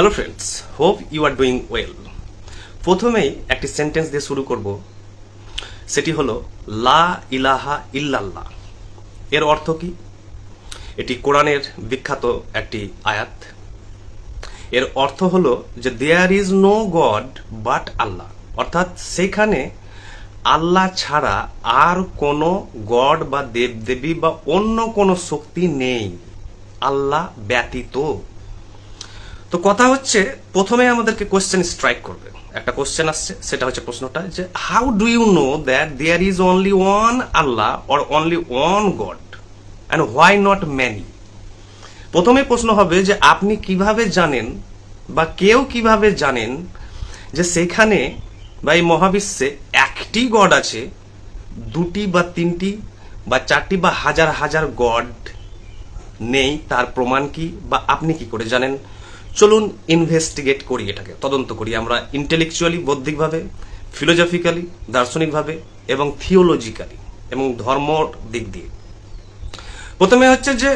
Hello friends, hope you are doing well. প্রথমেই একটি sentence দিয়ে শুরু করব, সেটি হলো লা ইলাহা ইল্লাল্লাহ। এর অর্থ কি? এটি কোরআনের বিখ্যাত একটি আয়াত। এর অর্থ হলো যে there is no God but Allah, অর্থাৎ সেখানে আল্লাহ ছাড়া আর কোনো গড বা দেবদেবী বা অন্য কোনো শক্তি নেই, আল্লাহ ব্যতীত। তো কথা হচ্ছে, প্রথমে আমাদেরকে কোশ্চেন স্ট্রাইক করবে। একটা কোশ্চেন আসছে, সেটা হচ্ছে প্রশ্নটা যে how do you know that there is only one Allah or only one God and why not many. প্রথমে প্রশ্ন হবে যে আপনি কিভাবে জানেন বা কেউ কিভাবে জানেন যে সেখানে বা এই মহাবিশ্বে একটি গড আছে, দুটি বা তিনটি বা চারটি বা হাজার হাজার গড নেই? তার প্রমাণ কি বা আপনি কি করে জানেন? চলুন ইনভেস্টিগেট করি, এটাকে তদন্ত করি আমরা ইন্টেলেকচুয়ালি, বৌদ্ধিকভাবে, ফিলোজফিক্যালি, দার্শনিকভাবে এবং থিওলজিক্যালি এবং ধর্মর দিক দিয়ে। প্রথমে হচ্ছে যে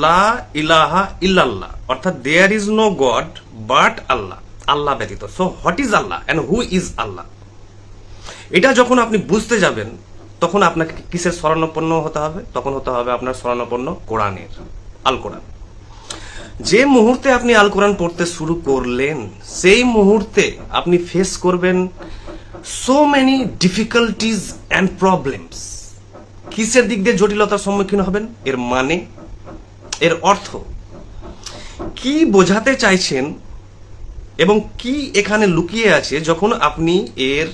লা ইলাহা ইল্লাল্লাহ, অর্থাৎ there is no God but Allah, আল্লাহ ব্যতীত। So what is Allah and who is Allah? এটা যখন আপনি বুঝতে যাবেন, তখন আপনাকে কিসের শরণাপন্ন হতে হবে? তখন হতে হবে আপনার শরণাপন্ন কোরআনের, আল কোরআন। যে মুহূর্তে আপনি আল কোরআন পড়তে শুরু করলেন, সেই মুহূর্তে আপনি ফেস করবেন so many difficulties and problems. কিসের দিক দিয়ে জটিলতার সম্মুখীন হবেন? এর মানে, এর অর্থ কি বোঝাতে চাইছেন এবং কি এখানে লুকিয়ে আছে। যখন আপনি এর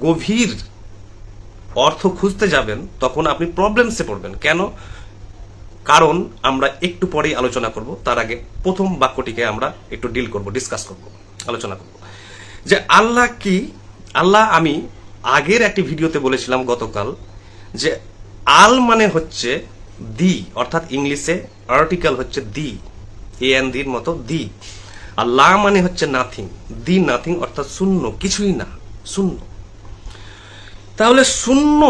গভীর অর্থ খুঁজতে যাবেন, তখন আপনি প্রবলেমসে পড়বেন। কেন? কারণ আমরা একটু পরেই আলোচনা করব। তার আগে প্রথম বাক্যটিকে আমরা একটু ডিল করব, ডিসকাস করব, আলোচনা করব যে আল্লাহ কি। আল্লাহ, আমি আগের একটি ভিডিওতে বলেছিলাম গতকাল, যে আল মানে হচ্ছে দি, অর্থাৎ ইংলিশে আর্টিকেল হচ্ছে দি, এন দির মতো দি। আর লা মানে হচ্ছে নাথিং, দি নাথিং, অর্থাৎ শূন্য, কিছুই না, শূন্য। তাহলে শূন্য,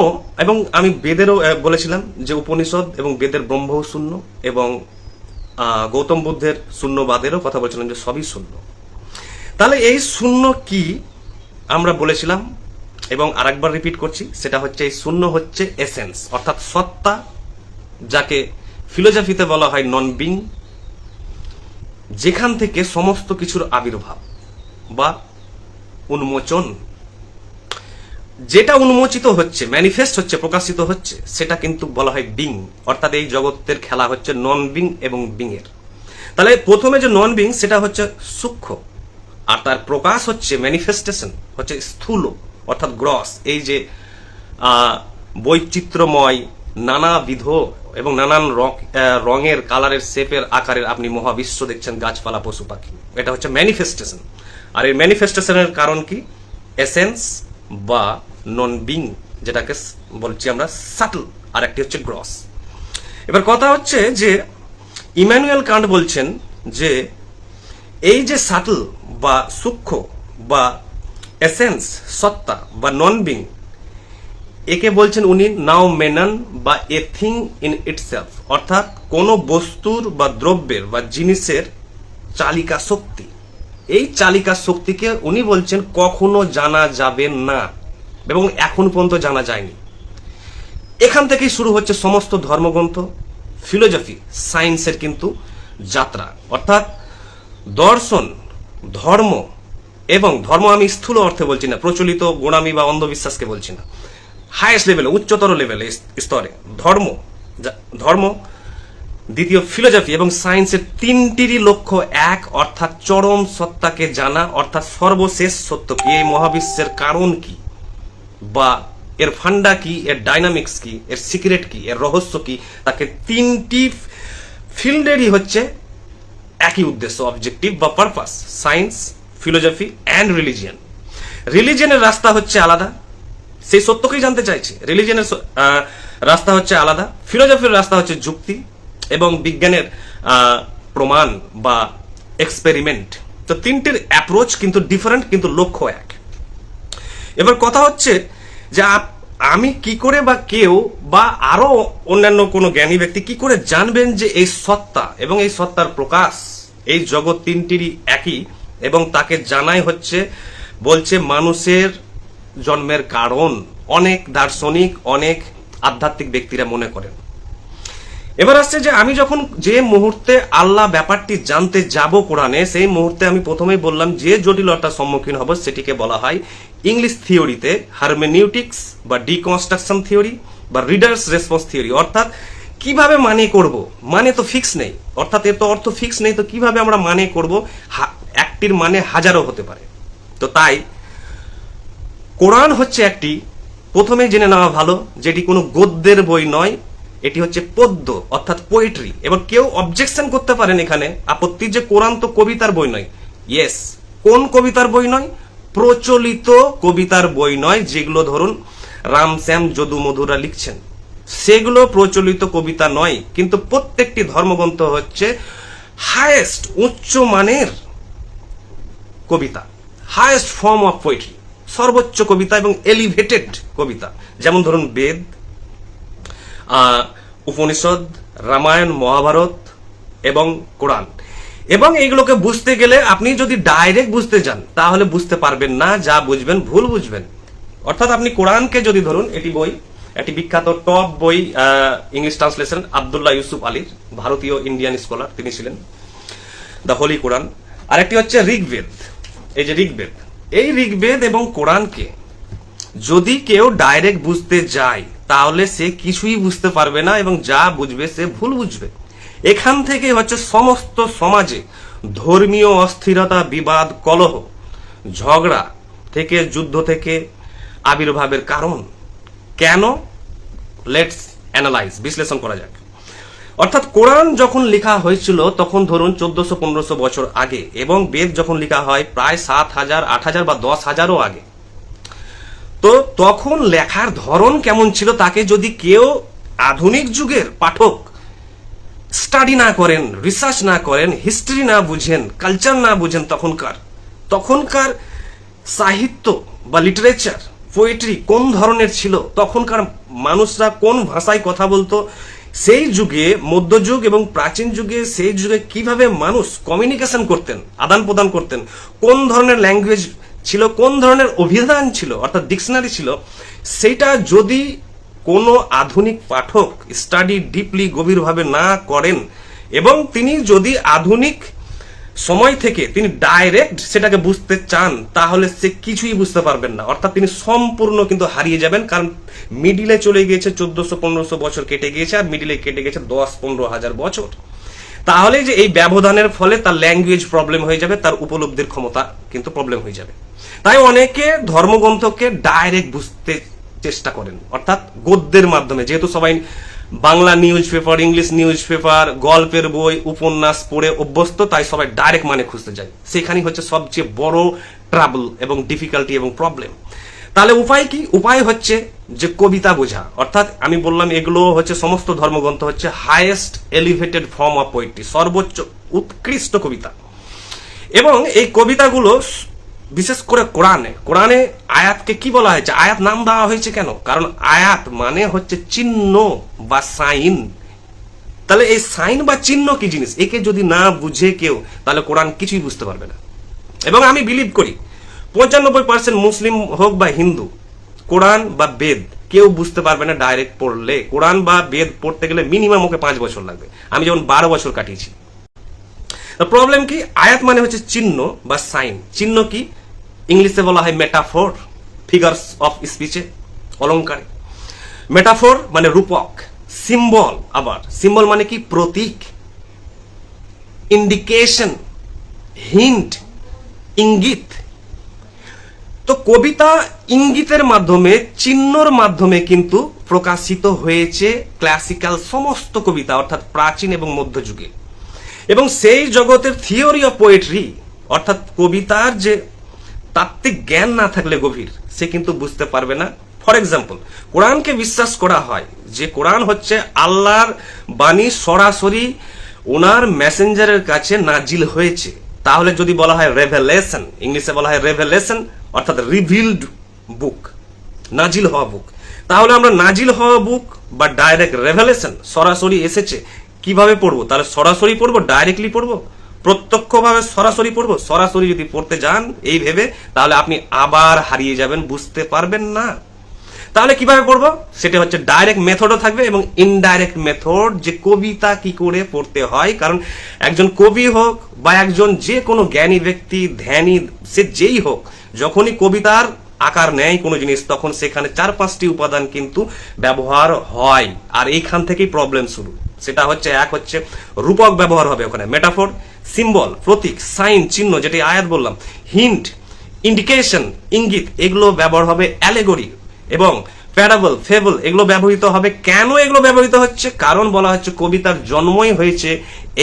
এবং আমি বেদেরও বলেছিলাম যে উপনিষদ এবং বেদের ব্রহ্মও শূন্য, এবং গৌতম বুদ্ধের শূন্যবাদেরও কথা বলেছিলাম যে সবই শূন্য। তাহলে এই শূন্য কি আমরা বলেছিলাম, এবং আরেকবার রিপিট করছি, সেটা হচ্ছে এই শূন্য হচ্ছে এসেন্স, অর্থাৎ সত্তা, যাকে ফিলোজফিতে বলা হয় নন বিং, যেখান থেকে সমস্ত কিছুর আবির্ভাব বা উন্মোচন। যেটা উন্মোচিত হচ্ছে, ম্যানিফেস্ট হচ্ছে, প্রকাশিত হচ্ছে, সেটা কিন্তু বলা হয় বিং, অর্থাৎ এই জগতের খেলা হচ্ছে নন বিং এবং বিং এর। তাহলে প্রথমে যে নন বিং, সেটা হচ্ছে সূক্ষ্ম, আর তার প্রকাশ হচ্ছে, ম্যানিফেস্টেশন হচ্ছে স্থূল, অর্থাৎ গ্রস। এই যে বৈচিত্র্যময়, নানাবিধ এবং নানান রঙের, কালারের, শেপের, আকারের আপনি মহাবিশ্ব দেখছেন, গাছপালা, পশু পাখি, এটা হচ্ছে ম্যানিফেস্টেশন। আর এই ম্যানিফেস্টেশনের কারণ কি? এসেন্স বা নন বিং, যেটাকে বলছি আমরা সাটল, আর একটি হচ্ছে গ্রস। এবার কথা হচ্ছে যে ইমানুয়েল কান্ট বলছেন যে এই যে সাটল বা সূক্ষ্ম বা এসেন্স, সত্তা বা নন বিং, একে বলছেন উনি নাও মেনান বা এ থিং ইন ইটসেলফ, অর্থাৎ কোন বস্তুর বা দ্রব্যের বা জিনিসের চালিকা শক্তি। এই চালিকা শক্তিকে উনি বলছেন কখনো জানা যাবে না, এবং এখন পর্যন্ত জানা যায়নি। এখান থেকেই শুরু হচ্ছে সমস্ত ধর্মগ্রন্থ, ফিলোজফি, সায়েন্সের কিন্তু যাত্রা। অর্থাৎ দর্শন, ধর্ম, এবং ধর্ম আমি স্থূল অর্থে বলছি না, প্রচলিত গোড়ামি বা অন্ধবিশ্বাসকে বলছি না, হাইয়েস্ট লেভেলে, উচ্চতর লেভেলে, স্তরে ধর্ম, দ্বিতীয় ফিলোজফি এবং সায়েন্সের তিনটিরই লক্ষ্য এক, অর্থাৎ চরম সত্তাকে জানা, অর্থাৎ সর্বশেষ সত্য কি, এই মহাবিশ্বের কারণ কি, বা এর ফান্ডা কি, এর ডাইনামিক্স কি, এর সিক্রেট কি, এর রহস্য কি। তাকে তিনটি ফিল্ডেরই হচ্ছে একই উদ্দেশ্য, অবজেক্টিভ বা purpose, science, philosophy and religion. রিলিজিয়ানের রাস্তা হচ্ছে আলাদা, সেই সত্যকেই জানতে চাইছে। রিলিজিয়ানের রাস্তা হচ্ছে আলাদা, ফিলোজফির রাস্তা হচ্ছে যুক্তি এবং বিজ্ঞানের প্রমাণ বা এক্সপেরিমেন্ট। তো তিনটির অ্যাপ্রোচ কিন্তু ডিফারেন্ট, কিন্তু লক্ষ্য এক। এবার কথা হচ্ছে যে আমি কি করে বা কেউ বা আরো অন্যান্য কোনো জ্ঞানী ব্যক্তি কি করে জানবেন যে এই সত্তা এবং এই সত্তার প্রকাশ, এই জগৎ তিনটিরই একই, এবং তাকে জানাই হচ্ছে বলছে মানুষের জন্মের কারণ। অনেক দার্শনিক, অনেক আধ্যাত্মিক ব্যক্তিরা মনে করেন। এবার আসছে যে আমি যখন যে মুহূর্তে আল্লাহ ব্যাপারটি জানতে যাব কোরআনে, সেই মুহূর্তে আমি প্রথমেই বললাম যে জটিলতার সম্মুখীন হব সেটিকে বলা হয় ইংলিশ থিওরিতে হারমেনিউটিক্স বা ডিকনস্ট্রাকশন থিওরি বা রিডার্স রেসপন্স থিওরি। অর্থাৎ কিভাবে মানে করব, মানে তো ফিক্স নেই, অর্থাৎ এর তো অর্থ ফিক্স নেই, তো কিভাবে আমরা মানে করব, একটির মানে হাজারো হতে পারে। তো তাই কোরআন হচ্ছে একটি, প্রথমে জেনে নেওয়া ভালো, যেটি কোনো গদ্যের বই নয়, এটি হচ্ছে পদ্য অর্থাৎ পোয়েট্রি। এবার কেউ অবজেকশন করতে পারেন এখানে আপত্তি, যে কোরআন তো কবিতার বই নয়। ইয়েস, কোন কবিতার বই নয়? প্রচলিত কবিতার বই নয়, যেগুলো ধরুন রামশ্যাম যদু মধুরা লিখছেন, সেগুলো প্রচলিত কবিতা নয়। কিন্তু প্রত্যেকটি ধর্মগ্রন্থ হচ্ছে হাইয়েস্ট, উচ্চ মানের কবিতা, হাইয়েস্ট ফর্ম অফ পোয়েট্রি, সর্বোচ্চ কবিতা এবং এলিভেটেড কবিতা। যেমন ধরুন বেদ, উপনিষদ, রামায়ণ, মহাভারত এবং কোরআন। এবং এইগুলোকে বুঝতে গেলে আপনি যদি ডাইরেক্ট বুঝতে যান তাহলে বুঝতে পারবেন না, যা বুঝবেন ভুল বুঝবেন। অর্থাৎ আপনি কোরআনকে যদি ধরুন, এটি বই, একটি বিখ্যাত টপ বই, ইংলিশ ট্রান্সলেশন আব্দুল্লাহ ইউসুফ আলীর, ভারতীয় ইন্ডিয়ান স্কলার তিনি ছিলেন, দ্য হোলি কোরআন। আরেকটি হচ্ছে ঋগ্বেদ, এই যে ঋগ্বেদ, এই ঋগ্বেদ এবং কোরআনকে যদি কেউ ডাইরেক্ট বুঝতে যায় তাহলে সে কিছুই বুঝতে পারবে না, এবং যা বুঝবে সে ভুল বুঝবে। এখান থেকে হচ্ছে সমস্ত সমাজে ধর্মীয় অস্থিরতা, বিবাদ, কলহ, ঝগড়া থেকে, যুদ্ধ থেকে আবির্ভাবের কারণ। কেন? লেটস অ্যানালাইজ, বিশ্লেষণ করা যাক। অর্থাৎ কোরআন যখন লেখা হয়েছিল তখন ধরুন 1400-1500 বছর আগে, এবং বেদ যখন লেখা হয় প্রায় 7000, 8000 বা 10,000ও আগে। তো তখন লেখার ধরন কেমন ছিল, তাকে যদি কেউ আধুনিক যুগের পাঠক স্টাডি না করেন, রিসার্চ না করেন, হিস্ট্রি না বুঝেন, কালচার না বুঝেন, তখনকার সাহিত্য বা লিটারেচার, পোয়েট্রি কোন ধরনের ছিল, তখনকার মানুষরা কোন ভাষায় কথা বলতো, সেই যুগে, মধ্যযুগ এবং প্রাচীন যুগে, সেই যুগে কিভাবে মানুষ কমিউনিকেশন করতেন, আদান প্রদান করতেন, কোন ধরনের ল্যাঙ্গুয়েজ ছিল, কোন ধরনের অভিধান ছিল অর্থাৎ ডিকশনারি ছিল, সেটা যদি কোনো আধুনিক পাঠক স্টাডি ডিপলি, গভীরভাবে না করেন, এবং তিনি যদি আধুনিক সময় থেকে তিনি ডাইরেক্ট সেটাকে বুঝতে চান, তাহলে সে কিছুই বুঝতে পারবেন না। অর্থাৎ তিনি সম্পূর্ণ কিন্তু হারিয়ে যাবেন, কারণ মিডিলে চলে গিয়েছে 1400-1500 বছর কেটে গিয়েছে, আর মিডিলে কেটে গেছে 10-15 হাজার বছর। তাহলে যে এই ব্যবধানের ফলে তার ল্যাঙ্গুয়েজ প্রবলেম হয়ে যাবে, তার উপলব্ধির ক্ষমতা কিন্তু প্রবলেম হয়ে যাবে। তাই অনেকে ধর্মগ্রন্থকে ডাইরেক্ট বুঝতে চেষ্টা করেন, অর্থাৎ গদ্যের মাধ্যমে। যেহেতু সবাই Bangla news paper, English news paper, গল্পের বই, উপন্যাস পড়ে অভ্যস্ত, তাই সবাই ডাইরেক্ট মানে খুঁজতে যায়। সেখানেই হচ্ছে সবচেয়ে বড় ট্রাবল এবং ডিফিকাল্টি এবং প্রবলেম। তাহলে উপায় কি? উপায় হচ্ছে যে কবিতা বোঝা। অর্থাৎ আমি বললাম এগুলো হচ্ছে সমস্ত ধর্মগ্রন্থ হচ্ছে highest elevated form of poetry, সর্বোচ্চ উৎকৃষ্ট কবিতা। এবং এই কবিতাগুলো বিশেষ করে কোরআনে আয়াতকে কি বলা হয়েছে, আয়াত নাম দেওয়া হয়েছে কেন? কারণ আয়াত মানে হচ্ছে চিহ্ন বা সাইন। তাহলে এই সাইন বা চিহ্ন কি জিনিস, একে যদি না বুঝে কেউ, তাহলে কোরআন কিছুই বুঝতে পারবে না। এবং আমি বিলিভ করি 95% মুসলিম হোক বা হিন্দু, কোরআন বা বেদ কেউ বুঝতে পারবে না ডাইরেক্ট পড়লে। কোরআন বা বেদ পড়তে গেলে মিনিমাম ওকে 5 বছর লাগবে। আমি যেমন 12 বছর কাটিয়েছি। প্রবলেম কি? আয়াত মানে হচ্ছে চিহ্ন বা সাইন। চিহ্ন কি? ইংলিশে বলা হয় মেটাফোর, ফিগার্স অফ স্পিচে, অলংকারে। মেটাফোর মানে রূপক, সিম্বল, আবার সিম্বল মানে কি? প্রতীক, ইন্ডিকেশন, হিন্ট, ইঙ্গিত। তো কবিতা ইঙ্গিতের মাধ্যমে, চিহ্নর মাধ্যমে কিন্তু প্রকাশিত হয়েছে ক্লাসিক্যাল সমস্ত কবিতা, অর্থাৎ প্রাচীন এবং মধ্যযুগে। এবং সেই জগতের থিওরি অফ পোয়েট্রি, অর্থাৎ কবিতার যে তাত্ত্বিক জ্ঞান না থাকলে গভীর, সে কিন্তু বুঝতে পারবে না। ফর এক্সাম্পল, কোরআনকে বিশ্বাস করা হয় যে কোরআন হচ্ছে আল্লাহর বাণী, সরাসরি ওনার মেসেঞ্জারের কাছে নাজিল হয়েছে। তাহলে যদি বলা হয় রেভেলেশন, ইংলিশে বলা হয় রেভেলেশন, অর্থাৎ রিভিলড বুক, নাজিল হওয়া বুক, তাহলে আমরা নাজিল হওয়া বুক বা ডাইরেক্ট রেভেলেশন, সরাসরি এসেছে, কিভাবে পড়বো? তাহলে সরাসরি পড়বো, ডাইরেক্টলি পড়বো? প্রত্যক্ষভাবে সরাসরি পড়বো? সরাসরি যদি পড়তে যান এই ভেবে, তাহলে আপনি আবার হারিয়ে যাবেন, বুঝতে পারবেন না। তাহলে কিভাবে পড়বো? সেটা হচ্ছে ডাইরেক্ট মেথডও থাকবে এবং ইনডাইরেক্ট মেথড, যে কবিতা কি করে পড়তে হয়। কারণ একজন কবি হোক বা একজন যে কোনো জ্ঞানী ব্যক্তি, ধ্যানী, সে যেই হোক, যখনই কবিতার আকার নেয় কোনো জিনিস, তখন সেখানে 4-5টি উপাদান কিন্তু ব্যবহার হয়। আর এইখান থেকেই প্রবলেম শুরু। সেটা হচ্ছে, এক হচ্ছে রূপক ব্যবহার হবে ওখানে, মেটাফোর, সিম্বল, প্রতীক, সাইন, চিহ্ন, যেটি আয়াত বললাম, হিন্ট, ইন্ডিকেশন, ইঙ্গিত, এগুলো ব্যবহার হবে, অ্যালেগরি এবং প্যারাবল, ফেবল, এগুলো ব্যবহৃত হবে। কেন এগুলো ব্যবহৃত হচ্ছে? কারণ বলা হচ্ছে কবিতার জন্মই হয়েছে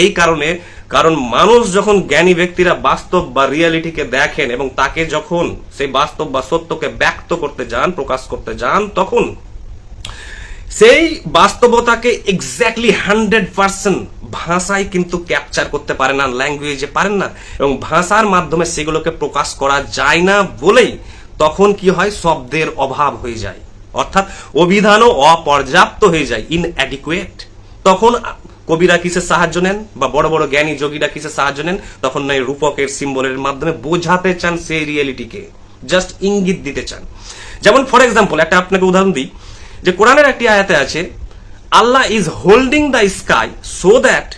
এই কারণে, কারণ মানুষ যখন, জ্ঞানী ব্যক্তিরা বাস্তব বা রিয়ালিটিকে দেখেন এবং তাকে যখন সেই বাস্তব বা সত্যকে ব্যক্ত করতে যান, প্রকাশ করতে যান, তখন সেই বাস্তবতাকে এক্স্যাক্টলি 100% ভাষায় কিন্তু ক্যাপচার করতে পারে না, ল্যাঙ্গুয়েজে পারেন না, এবং ভাষার মাধ্যমে সেগুলোকে প্রকাশ করা যায় না বলেই তখন কি হয়, শব্দের অভাব হয়ে যায়, অর্থাৎ অভিধানও অপর্যাপ্ত হয়ে যায়, ইনঅ্যাডিকুয়েট। তখন কবিরা কিসের সাহায্য নেন বা বড় বড় জ্ঞানী যোগীরা কিসের সাহায্য নেন? তখন নয় রূপকের, সিম্বলের মাধ্যমে বোঝাতে চান সেই রিয়েলিটিকে, জাস্ট ইঙ্গিত দিতে চান। যেমন ফর এক্সাম্পল একটা আপনাকে উদাহরণ দিই, যে কোরআনের একটি আয়াতে আছে, Allah is holding the sky so that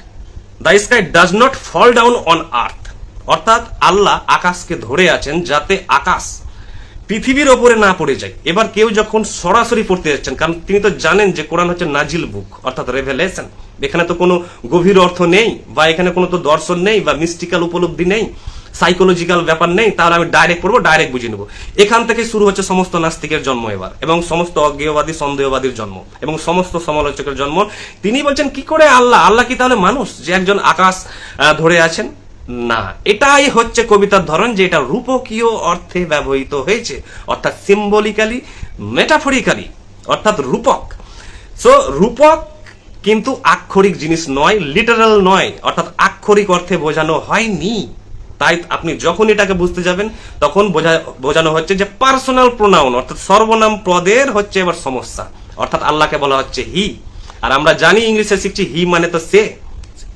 the sky does not fall down on earth. অর্থাৎ আল্লাহ আকাশকে ধরে আছেন যাতে আকাশ পৃথিবীর ওপরে না পড়ে যায়। এবার কেউ যখন সরাসরি পড়তে যাচ্ছেন, কারণ তিনি তো জানেন যে কোরআন হচ্ছে নাজিল বুক, অর্থাৎ রেভেলেশন, এখানে তো কোনো গভীর অর্থ নেই বা এখানে কোনো তো দর্শন নেই বা মিস্টিক্যাল উপলব্ধি নেই, সাইকোলজিক্যাল ব্যাপার নেই, তাহলে আমি ডাইরেক্ট পড়বো, ডাইরেক্ট বুঝে নেবো। এখান থেকে শুরু হচ্ছে সমস্ত নাস্তিকের জন্ম এবার, এবং সমস্ত অজ্ঞেয়বাদী, সন্দেহবাদীর জন্ম, এবং সমস্ত সমালোচকের জন্ম। তিনি বলছেন কি করে আল্লাহ কি তাহলে মানুষ যে একজন আকাশ ধরে আছেন? না, এটাই হচ্ছে কবিতার ধরন, যে এটা রূপকীয় অর্থে ব্যবহৃত হয়েছে, অর্থাৎ সিম্বলিক্যালি, মেটাফরিক্যালি, অর্থাৎ রূপক। সো রূপক কিন্তু আক্ষরিক জিনিস নয়, লিটারাল নয়, অর্থাৎ আক্ষরিক অর্থে বোঝানো হয়নি। তাই আপনি যখন এটাকে বুঝতে যাবেন, তখন বোঝানো হচ্ছে যে পার্সোনাল প্রোনাউন, অর্থাৎ সর্বনাম পদের হচ্ছে এবার সমস্যা, অর্থাৎ আল্লাহকে বলা হচ্ছে হি। আর আমরা জানি ইংলিশে শিখছি হি মানে তো সে,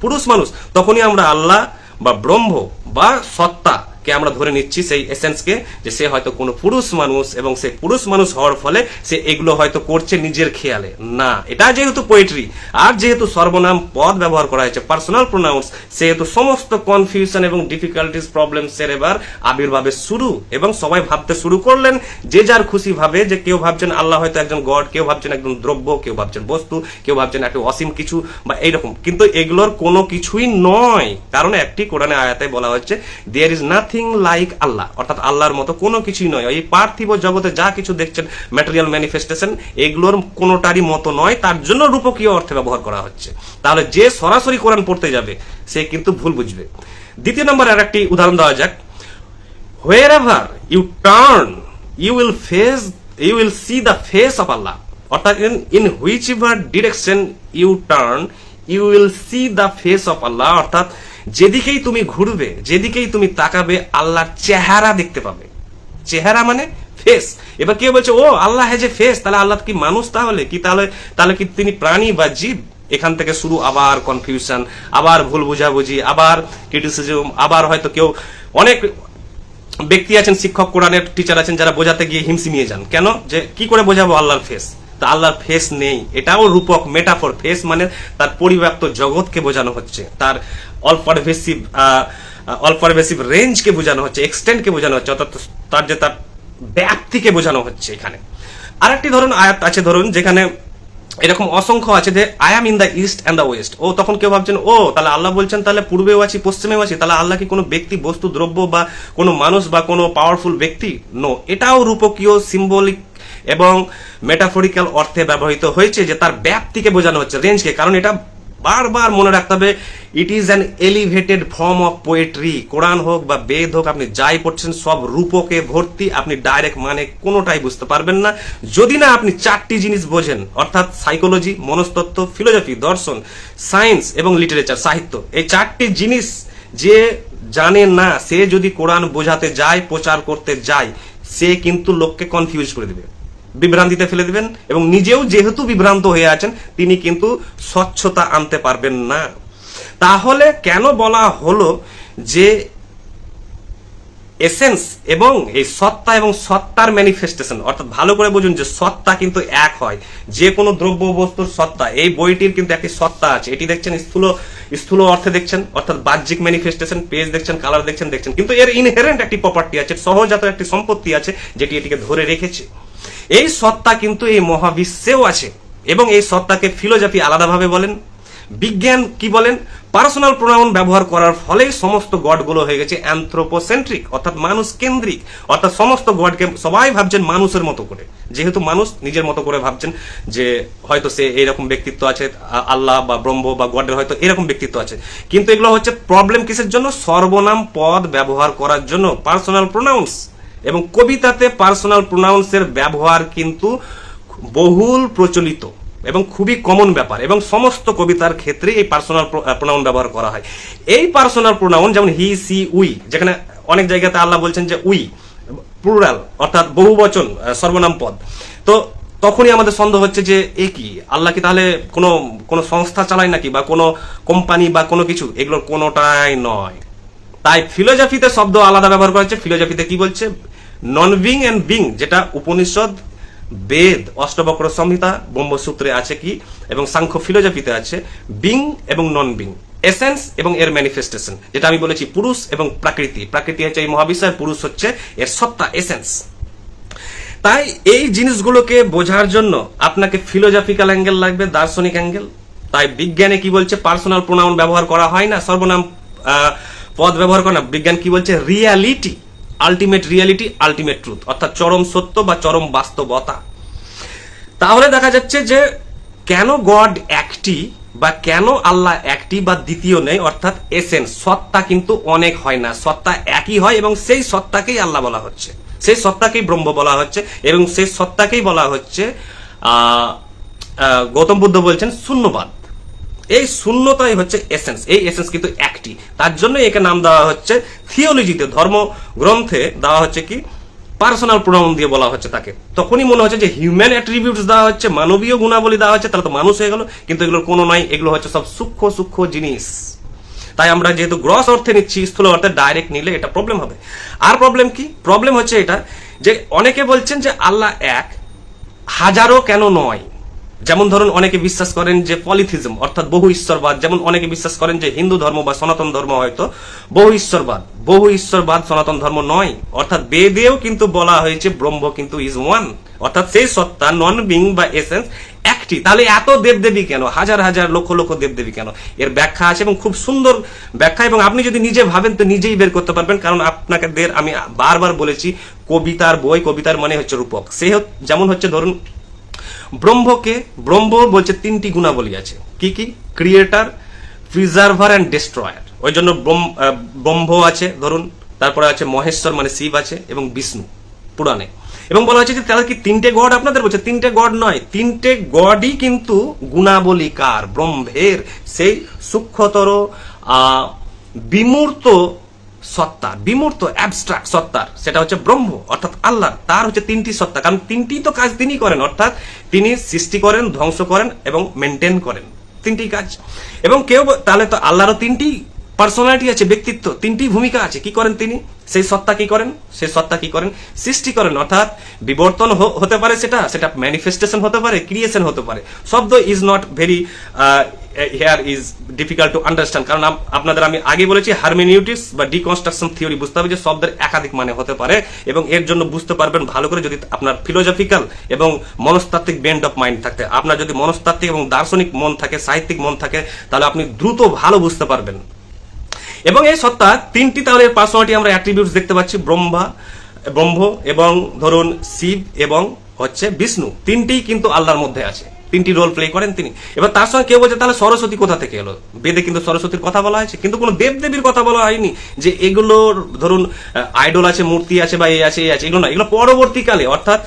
পুরুষ মানুষ। তখনই আমরা আল্লাহ বা ব্রহ্ম বা সত্তা কে আমরা ধরে নিচ্ছি, সেই এসেন্সকে, যে সে হয়তো কোনো পুরুষ মানুষ, এবং সে পুরুষ মানুষ হওয়ার ফলে সে এগুলো হয়তো করছে নিজের খেয়ালে। না, এটা যেহেতু পোয়েট্রি, আর যেহেতু সর্বনাম পদ ব্যবহার করা হয়েছে, পার্সোনাল প্রোনাউন্স, সেহেতু সমস্ত কনফিউশন এবং ডিফিকাল্টিস, প্রবলেমসের এবার আবির্ভাবের শুরু। এবং সবাই ভাবতে শুরু করলেন যে যার খুশি ভাবে, যে কেউ ভাবছেন আল্লাহ হয়তো একজন গড, কেউ ভাবছেন একজন দ্রব্য, কেউ ভাবছেন বস্তু, কেউ ভাবছেন একটা অসীম কিছু বা এইরকম। কিন্তু এগুলোর কোনো কিছুই নয়, কারণ একটি কোরআনে আয়াতে বলা হচ্ছে দেয়ার ইজ নাথিং লাইক আল্লাহ, অর্থাৎ আল্লাহর মতো কোনো কিছুই নয়। এই পার্থিব জগতে যা কিছু দেখছেন, ম্যাটেরিয়াল ম্যানিফেস্টেশন, এগুলোর কোনোটারই মতো নয়, তার জন্য রূপকীয় অর্থে ব্যবহার করা হচ্ছে। তাহলে যে সরাসরি কোরআন পড়তে যাবে সে কিন্তু ভুল বুঝবে। দ্বিতীয় নম্বর আর একটি উদাহরণ দেওয়া যাক, wherever you turn you will see the face of Allah, অর্থাৎ in whichever direction you turn you will see the face of Allah, অর্থাৎ যেদিকেই তুমি ঘুরবে, যেদিকেই তুমি তাকাবে, আল্লাহর চেহারা দেখতে পাবে। চেহারা মানে ফেস। এবার কেউ বলছে ও আল্লাহ হ্যাজ এ ফেস, তাহলে আল্লাহ কি মানুষ? তাহলে কি তিনি প্রাণী বা জীব? এখান থেকে শুরু আবার কনফিউশন, আবার ভুল বুঝাবুঝি, আবার ক্রিটিসিজম, আবার হয়তো কেউ, অনেক ব্যক্তি আছেন, শিক্ষক, কোরআনের টিচার আছেন, যারা বোঝাতে গিয়ে হিমশিমিয়ে যান। কেন? যে কি করে বোঝাবো আল্লাহর ফেস? তা আল্লাহর ফেস নেই, এটাও রূপক, মেটাফর। ফেস মানে তার পরিব্যাপ্ত জগৎকে বোঝানো হচ্ছে, তার অল পারভেসিভ রেঞ্জকে বোঝানো হচ্ছে, এক্সটেন্টকে বোঝানো হচ্ছে, অর্থাৎ তার ব্যাপ্তিকে বোঝানো হচ্ছে এখানে। আরেকটি ধরুন আয়াত আছে, ধরুন যেখানে এরকম অসংখ্য আছে যে I am in the east and the west. ও তখন কেউ ভাবছেন ও তাহলে আল্লাহ বলছেন তাহলে পূর্বেও আছি, পশ্চিমেও আছি, তাহলে আল্লাহ কি কোনো ব্যক্তি, বস্তু, দ্রব্য বা কোনো মানুষ বা কোনো পাওয়ারফুল ব্যক্তি? নো, এটাও রূপকীয়, সিম্বলিক এবং মেটাফরিক্যাল অর্থে ব্যবহৃত হয়েছে, যে তার ব্যাপ্তিকে বোঝানো হচ্ছে, রেঞ্জকে। কারণ এটা বারবার মনে রাখতে হবে, it is an elevated form of poetry. কোরআন হোক বা বেদ হোক, আপনি যাই পড়ছেন সব রূপকে ভর্তি, আপনি ডাইরেক্ট মানে কোনোটাই বুঝতে পারবেন না যদি না আপনি 4টি জিনিস বোঝেন, অর্থাৎ সাইকোলজি, মনস্তত্ত্ব, ফিলোসফি, দর্শন, সায়েন্স এবং লিটারেচার, সাহিত্য। এই 4টি জিনিস যে জানে না, সে যদি কোরআন বোঝাতে যায়, প্রচার করতে যায়, সে কিন্তু লোককে কনফিউজ করে দেবে, বিভ্রান্তিতে ফেলে দিবেন, এবং নিজেও যেহেতু বিভ্রান্ত হয়ে আছেন, তিনি কিন্তু স্বচ্ছতা আনতে পারবেন না। তাহলে কেন বলা হলো যে এসেন্স এবং এই সত্তা এবং সত্তার ম্যানিফেস্টেশন, অর্থাৎ ভালো করে বুঝুন যে সত্তা কিন্তু এক হয়, যে কোনো দ্রব্য বস্তুর সত্তা, এই বইটির কিন্তু একটি সত্তা আছে। এটি দেখছেন স্থূল অর্থে দেখছেন, অর্থাৎ বাহ্যিক ম্যানিফেস্টেশন, পেজ দেখছেন, কালার দেখছেন, কিন্তু এর ইনহেরেন্ট একটি প্রপার্টি আছে, সহজাত একটি সম্পত্তি আছে যেটি এটিকে ধরে রেখেছে। এই সত্তা কিন্তু এই মহাবিশ্বেও আছে, এবং এই সত্তাকে ফিলোজফি আলাদাভাবে বলেন, বিজ্ঞান কি বলেন, পার্সোনাল প্রোনাউন ব্যবহার করার ফলে সমস্ত গডগুলো হয়ে গেছে অ্যানথ্রোপোসেন্ট্রিক, অর্থাৎ মানুষ কেন্দ্রিক, অর্থাৎ সমস্ত গডকে সবাই ভাবছেন মানুষের মতো করে, যেহেতু মানুষ নিজের মতো করে ভাবছেন যে হয়তো সে এইরকম ব্যক্তিত্ব আছে, আল্লাহ বা ব্রহ্ম বা গডের হয়তো এরকম ব্যক্তিত্ব আছে। কিন্তু এগুলো হচ্ছে প্রবলেম কিসের জন্য? সর্বনাম পদ ব্যবহার করার জন্য, পার্সোনাল প্রোনাউন্স। এবং কবিতাতে পার্সোনাল প্রোনাউন্সের ব্যবহার কিন্তু বহুল প্রচলিত এবং খুবই কমন ব্যাপার, এবং সমস্ত কবিতার ক্ষেত্রে এই পার্সোনাল প্রোনাউন ব্যবহার করা হয়। এই পার্সোনাল প্রোনাউন যেমন হি, সি, উই, যেখানে অনেক জায়গাতে আল্লাহ বলছেন যে উই প্লুরাল, অর্থাৎ বহুবচন সর্বনাম পদ, তো তখনই আমাদের সন্দেহ হচ্ছে যে এ কি, আল্লাহ কি তাহলে কোনো সংস্থা চালায় নাকি, বা কোনো কোম্পানি বা কোনো কিছু? এগুলোর কোনোটাই নয়। তাই ফিলোজফিতে শব্দ আলাদা ব্যবহার করা হচ্ছে। ফিলোজফিতে কি বলছে? নন বিং অ্যান্ড বিং, যেটা উপনিষদ, বেদ, অষ্টবক্র সংহিতা, ব্রহ্মসূত্রে আছে কি, এবং সাংখ্য ফিলোজফিতে আছে বিং এবং নন বিং, এসেন্স এবং এর ম্যানিফেস্টেশন, যেটা আমি বলেছি পুরুষ এবং প্রাকৃতি। প্রাকৃতি হচ্ছে এই মহাবিশ্বের, পুরুষ হচ্ছে এর সত্তা, এসেন্স। তাই এই জিনিসগুলোকে বোঝার জন্য আপনাকে ফিলোজফিক্যাল অ্যাঙ্গেল লাগবে, দার্শনিক অ্যাঙ্গেল। তাই বিজ্ঞানে কি বলছে? পার্সোনাল প্রোনাউন ব্যবহার করা হয় না, সর্বনাম পদ ব্যবহার করে না। বিজ্ঞান কি বলছে? Reality, ultimate reality, ultimate truth, অর্থাৎ চরম সত্য বা চরম বাস্তবতা। তাহলে দেখা যাচ্ছে যে কেন গড একটি, বা কেন আল্লাহ একটি বা দ্বিতীয় নেই, অর্থাৎ এসেন্স, সত্তা কিন্তু অনেক হয় না, সত্তা একই হয়, এবং সেই সত্তাকেই আল্লাহ বলা হচ্ছে, সেই সত্তাকেই ব্রহ্ম বলা হচ্ছে, এবং সেই সত্তাকেই বলা হচ্ছে গৌতম বুদ্ধ বলছেন শূন্যবাদ। এই শূন্যতাই হচ্ছে এসেন্স, এই এসেন্স কিন্তু একটি, তার জন্য একে নাম দেওয়া হচ্ছে থিওলজিতে, ধর্ম গ্রন্থে দেওয়া হচ্ছে কি পার্সোনাল প্রোনাউন দিয়ে বলা হচ্ছে তাকে। তখনই মনে হচ্ছে যে হিউম্যান অ্যাট্রিবিউটস দেওয়া হচ্ছে, মানবীয় গুণাবলী দেওয়া হচ্ছে, তাহলে তো মানুষ হয়ে গেল, কিন্তু এগুলোর কোনো নয়, এগুলো হচ্ছে সব সূক্ষ্ম জিনিস। তাই আমরা যেহেতু গ্রস অর্থে নিচ্ছি, স্থূল অর্থে ডাইরেক্ট নিলে এটা প্রবলেম হবে। আর প্রবলেম কি? প্রবলেম হচ্ছে এটা যে অনেকে বলছেন যে আল্লাহ এক, হাজারো কেন নয়। যেমন ধরুন অনেকে বিশ্বাস করেন যে পলিথিজম, অর্থাৎ বহু ঈশ্বরবাদ, যেমন অনেকে বিশ্বাস করেন যে হিন্দু ধর্ম বা সনাতন ধর্ম হয়তো বহু ঈশ্বরবাদ সনাতন ধর্ম নয়, অর্থাৎ বেদেও কিন্তু বলা হয়েছে ব্রহ্ম কিন্তু ইজ ওয়ান, অর্থাৎ সেই সত্তা নন বিং বা এসেন্স একটি। তাহলে এত দেবদেবী কেন, হাজার লক্ষ দেবদেবী কেন? এর ব্যাখ্যা আছে, এবং খুব সুন্দর ব্যাখ্যা, এবং আপনি যদি নিজে ভাবেন তো নিজেই বের করতে পারবেন। কারণ আপনাকে আমি বারবার বলেছি, কবিতার বই, কবিতার মানে হচ্ছে রূপক। সে যেমন হচ্ছে ধরুন ব্রহ্ম বলছে তিনটি গুণাবলী আছে, কি কি? Creator, preserver and destroyer. ওই জন্য ব্রহ্ম আছে ধরুন, তারপরে আছে মহেশ্বর মানে শিব আছে, এবং বিষ্ণু পুরাণে। এবং বলা হয়েছে যে তাহলে কি তিনটে গড আপনাদের বলছে? তিনটে গড নয়, তিনটে গডই কিন্তু গুণাবলী কার? ব্রহ্মের, সেই সূক্ষ্মতর বিমূর্ত সত্তার, বিমূর্ত অ্যাবস্ট্রাক্ট সত্তার, সেটা হচ্ছে ব্রহ্ম, অর্থাৎ আল্লাহ। তার হচ্ছে তিনটি সত্তা, কারণ তিনটি তো কাজ তিনি করেন, অর্থাৎ তিনি সৃষ্টি করেন, ধ্বংস করেন এবং মেনটেন করেন, তিনটি কাজ। এবং কেউ তাহলে তো আল্লাহরও তিনটি পার্সোনালিটি আছে, ব্যক্তিত্ব, তিনটি ভূমিকা আছে। কি করেন তিনি? সেই সত্তা কি করেন? সেই সত্তা কি করেন? সৃষ্টি করেন, অর্থাৎ বিবর্তন হতে পারে, সেটা ম্যানিফেস্টেশন হতে পারে, ক্রিয়েশন হতে পারে। শব্দ is not very hair is difficult to understand, কারণ আপনাদের আমি আগে বলেছি হারমেনিউটিক্স বা ডিকনস্ট্রাকশন থিওরি বুঝতে হবে যে শব্দের একাধিক মানে হতে পারে, এবং এর জন্য বুঝতে পারবেন ভালো করে যদি আপনার ফিলোজফিক্যাল এবং মনস্তাত্ত্বিক বেন্ড অফ মাইন্ড থাকে। আপনার যদি মনস্তাত্ত্বিক এবং দার্শনিক মন থাকে, সাহিত্যিক মন থাকে, তাহলে আপনি দ্রুত ভালো বুঝতে পারবেন। এবং এই সত্তা তিনটি, তাহলে পার্সোনালিটি আমরা অ্যাট্রিবিউটস দেখতে পাচ্ছি, ব্রহ্ম এবং ধরুন শিব এবং হচ্ছে বিষ্ণু, তিনটি কিন্তু আল্লাহর মধ্যে আছে, তিনটি রোল প্লে করেন তিনি। এবার তার সঙ্গে কেউ বলছে তাহলে সরস্বতী কোথা থেকে এলো? বেদে কিন্তু সরস্বতীর কথা বলা হয়েছে, কিন্তু কোনো দেবদেবীর কথা বলা হয়নি যে এগুলোর ধরুন আইডল আছে, মূর্তি আছে, বা এই আছে এই আছে, এগুলো না। এগুলো পরবর্তীকালে, অর্থাৎ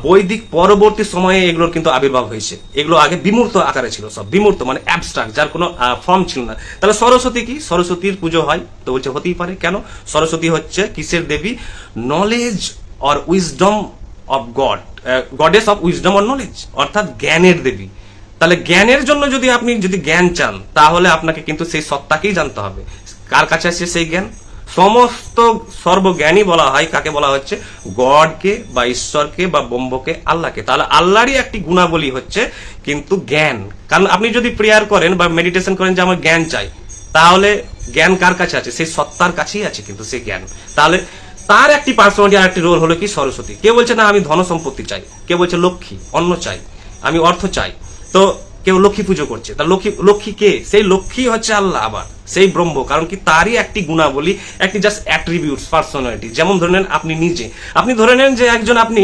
বৈদিক পরবর্তী সময়ে এগুলোর কিন্তু আবির্ভাব হয়েছে। এগুলো আগে বিমূর্ত আকারে ছিল, সব বিমূর্ত মানে অ্যাবস্ট্রাক্ট, যার কোনো ফর্ম ছিল না। তাহলে সরস্বতী কি? সরস্বতীর পুজো হয়, তো বলছে হতেই পারে। কেন? সরস্বতী হচ্ছে কিসের দেবী? Knowledge or wisdom of God, goddess of wisdom or knowledge, অর্থাৎ জ্ঞানের দেবী। তাহলে জ্ঞানের জন্য যদি আপনি জ্ঞান চান, তাহলে আপনাকে কিন্তু সেই সত্তাকেই জানতে হবে। কার কাছে আছে সেই জ্ঞান? সমস্ত সর্বজ্ঞানী বলা হয় কাকে বলা হচ্ছে? গডকে বা ঈশ্বরকে বা ব্রহ্মকে, আল্লাহকে। তাহলে আল্লাহরই একটি গুণাবলী হচ্ছে কিন্তু জ্ঞান। কারণ আপনি যদি প্রেয়ার করেন বা মেডিটেশন করেন যে আমার জ্ঞান চাই, তাহলে জ্ঞান কার কাছে আছে? সেই সত্তার কাছেই আছে কিন্তু সেই জ্ঞান। তাহলে তার একটি পার্সোনালিটি আর একটি রোল হলো কি সরস্বতী। কেউ বলছে না আমি ধন সম্পত্তি চাই, কেউ বলছে লক্ষ্মী, অন্ন চাই, আমি অর্থ চাই, তো কেউ লক্ষ্মী পুজো করছে। তা লক্ষ্মী কে? সেই লক্ষ্মী হচ্ছে আল্লাহ, আবার সেই ব্রহ্ম। কারণ কি তারই একটি গুণাবলী, একটি জাস্ট অ্যাট্রিবিউটস, পার্সোনালিটি। যেমন ধরে নেন আপনি নিজে, আপনি ধরে নেন যে একজন আপনি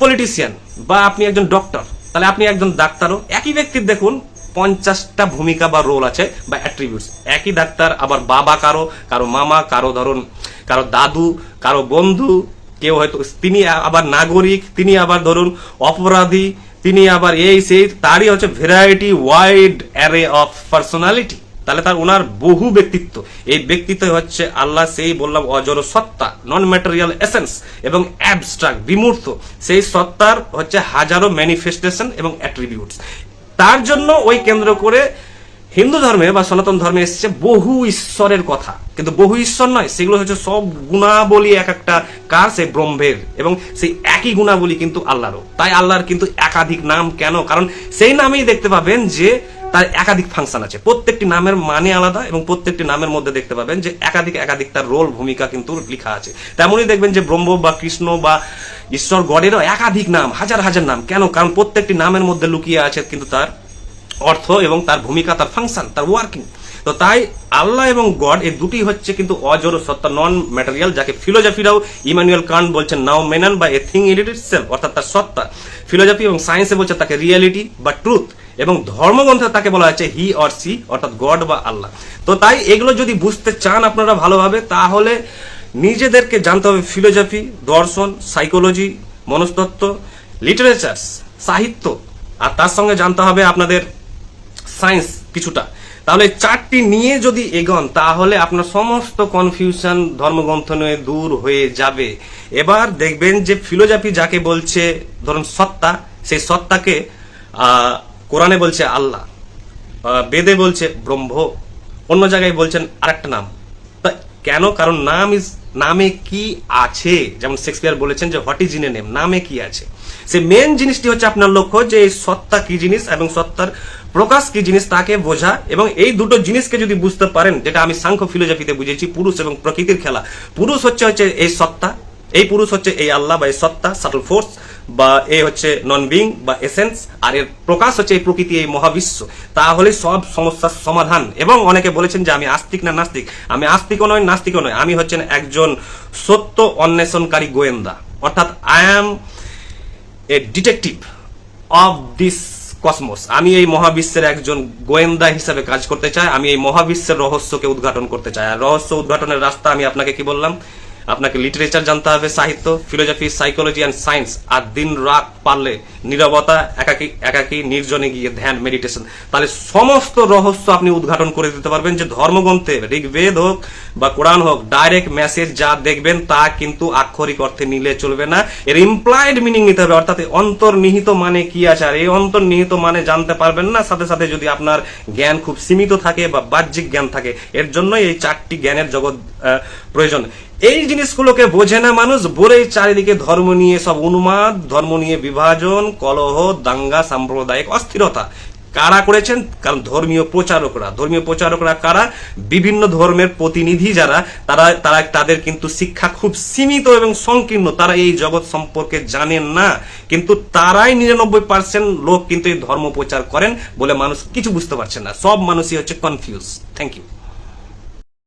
পলিটিশিয়ান বা আপনি একজন ডক্টর, তাহলে আপনি একজন ডাক্তারও। একই ব্যক্তির দেখুন 50টা ভূমিকা বা রোল আছে বা অ্যাট্রিবিউটস। একই ডাক্তার আবার বাবা কারো, কারো মামা, কারো ধরুন কারো দাদু, কারো বন্ধু, কেউ হয়তো তিনি আবার নাগরিক, তিনি আবার ধরুন অপরাধী, তিনি আবার এই সেই, তারই হচ্ছে variety, wide array of personality. তাহলে তার ওনার বহু ব্যক্তিত্ব। এই ব্যক্তিত্ব হচ্ছে আল্লাহ, সেই বললাম অজর সত্তা, নন ম্যাটেরিয়াল এসেন্স এবং অ্যাবস্ট্রাক্ট, বিমূর্ত। সেই সত্তার হচ্ছে হাজারো ম্যানিফেস্টেশন এবং অ্যাট্রিবিউটস। তার জন্য ওই কেন্দ্র করে হিন্দু ধর্মে বা সনাতন ধর্মে এসেছে বহু ঈশ্বরের কথা, কিন্তু বহু ঈশ্বর নয়, সেগুলো হচ্ছে সব গুণাবলী এক একটা কার? সেই ব্রহ্মের, এবং সেই একই গুণাবলী কিন্তু আল্লাহরও। তাই আল্লাহর কিন্তু একাধিক নাম কেন? কারণ সেই নামেই দেখতে পাবেন যে তার একাধিক ফাংশন আছে, প্রত্যেকটি নামের মানে আলাদা, এবং প্রত্যেকটি নামের মধ্যে দেখতে পাবেন যে একাধিক তার রোল, ভূমিকা কিন্তু লেখা আছে। তেমনই দেখবেন যে ব্রহ্ম বা কৃষ্ণ বা ঈশ্বর, গডেরও একাধিক নাম, হাজার হাজার নাম। কেন? কারণ প্রত্যেকটি নামের মধ্যে লুকিয়ে আছে কিন্তু তার অর্থ এবং তার ভূমিকা, তার ফাংশন, তার ওয়ার্কিং। তো তাই আল্লাহ এবং গড এই দুটি হচ্ছে কিন্তু অজড় সত্তা, নন ম্যাটেরিয়াল, যাকে ফিলোজফিরাও ইমানুয়েল কান্ট বলছেন নাও মেনান বা এ থিং ইন ইটসেলফ, অর্থাৎ তার সত্তা। ফিলোজফি এবং সায়েন্সে বলছে তাকে রিয়েলিটি বা ট্রুথ, এবং ধর্মগ্রন্থে তাকে বলা হচ্ছে হি অর সি, অর্থাৎ গড বা আল্লাহ। তো তাই এগুলো যদি বুঝতে চান আপনারা ভালোভাবে, তাহলে নিজেদেরকে জানতে হবে ফিলোজফি, দর্শন, সাইকোলজি, মনস্তত্ত্ব, লিটারেচার্স, সাহিত্য, আর তার সঙ্গে জানতে হবে আপনাদের সায়েন্স কিছুটা। তাহলে চারটি নিয়ে যদি এগোন, তাহলে আপনার সমস্ত কনফিউশন ধর্মগ্রন্থ নিয়ে দূর হয়ে যাবে। এবার দেখবেন যে ফিলোজফি যাকে বলছে ধরুন সত্তা, সেই সত্তাকে কোরআনে বলছে আল্লাহ, বেদে বলছে ব্রহ্ম, অন্য জায়গায় বলছেন আরেকটা নাম। তা কেন? কারণ নামে কি আছে? যেমন শেক্সপিয়ার বলেছেন যে what is in a name, নামে কি আছে। সে মেন জিনিসটি হচ্ছে আপনার লক্ষ্য যে এই সত্তা কি জিনিস এবং সত্তার প্রকাশ কি জিনিস তাকে বোঝা, এবং এই দুটো জিনিসকে যদি বুঝতে পারেন, যেটা আমি সাংখ্য ফিলোজফিতে বুঝেছি, পুরুষ এবং প্রকৃতির খেলা। পুরুষ হচ্ছে এই সত্তা, এই পুরুষ হচ্ছে এই আল্লাহ বা এই সত্তা, সাটল ফোর্স, বা এই হচ্ছে নন বিং বা এসেন্স, আর এর প্রকাশ হচ্ছে এই প্রকৃতি, এই মহাবিশ্ব। তাহলে সব সমস্যার সমাধান। এবং অনেকে বলেছেন যে আমি আস্তিক না নাস্তিক। আমি আস্তিকও নয়, নাস্তিকও নয়, আমি হচ্ছেন একজন সত্য অন্বেষণকারী গোয়েন্দা, অর্থাৎ I am a detective of this Cosmos. আমি এই মহাবিশ্বের একজন গোয়েন্দা হিসেবে কাজ করতে চাই। আমি এই মহাবিশ্বের রহস্যকে উদ্ঘাটন করতে চাই। আর রহস্য উদ্ঘাটনের রাস্তা আমি আপনাকে কি বললাম? আপনাকে লিটারেচার জানতে হবে, সাহিত্য, ফিলোজফি, সাইকোলজি অ্যান্ড সায়েন্স, আর দিন রাত পারলে নীরবতা, একাকি নির্জনে গিয়ে ধ্যান, মেডিটেশন। তাহলে সমস্ত রহস্য আপনি উদ্ঘাটন করে দিতে পারবেন। যে ধর্মগ্রন্থে ঋগ্বেদ হোক বা কোরআন হোক, ডাইরেক্ট মেসেজ যা দেখবেন তা কিন্তু আক্ষরিক অর্থে নিলে চলবে না, এর ইমপ্লয়েড মিনিং নিতে হবে, অর্থাৎ অন্তর্নিহিত মানে কি আছে। আর এই অন্তর্নিহিত মানে জানতে পারবেন না সাথে সাথে যদি আপনার জ্ঞান খুব সীমিত থাকে বা বাহ্যিক জ্ঞান থাকে। এর জন্য এই চারটি জ্ঞানের জগৎ প্রয়োজন। এই জিনিসগুলোকে বোঝে না মানুষ, বলেই চারিদিকে ধর্ম নিয়ে সব উন্মাদ, ধর্ম নিয়ে বিভাজন, কলহ, দাঙ্গা, সাম্প্রদায়িক অস্থিরতা। কারা করেছেন? কারণ ধর্মীয় প্রচারকরা কারা? বিভিন্ন ধর্মের প্রতিনিধি যারা, তাদের কিন্তু শিক্ষা খুব সীমিত এবং সংকীর্ণ। তারা এই জগৎ সম্পর্কে জানেন না, কিন্তু তারাই 99% লোক কিন্তু এই ধর্ম প্রচার করেন বলে মানুষ কিছু বুঝতে পারছে না। সব মানুষই হচ্ছে কনফিউজ। Thank you.